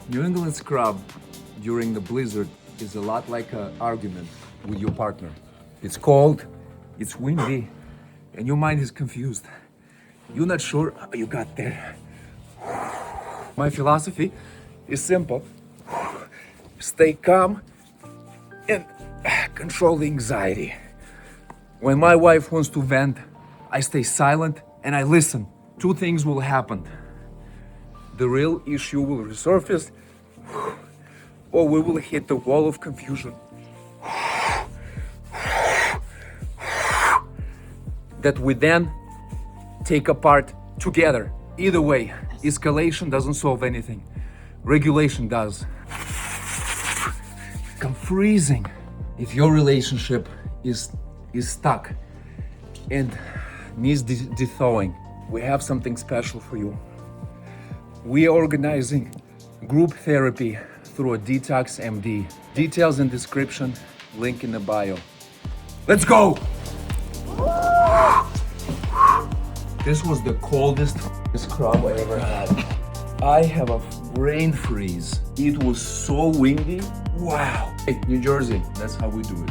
New England scrub during the blizzard is a lot like an argument with your partner. It's cold, it's windy, and your mind is confused. You're not sure how you got there. My philosophy is simple. Stay calm and control the anxiety. When my wife wants to vent, I stay silent and I listen. Two things will happen. The real issue will resurface, or we will hit the wall of confusion that we then take apart together. Either way, escalation doesn't solve anything. Regulation does. I'm freezing. If your relationship is stuck and needs thawing, we have something special for you. We are organizing group therapy through a Detox-MD. Details in description, link in the bio. Let's go! This was the coldest scrub I ever had. I have a brain freeze. It was so windy. Wow. Hey, New Jersey, that's how we do it.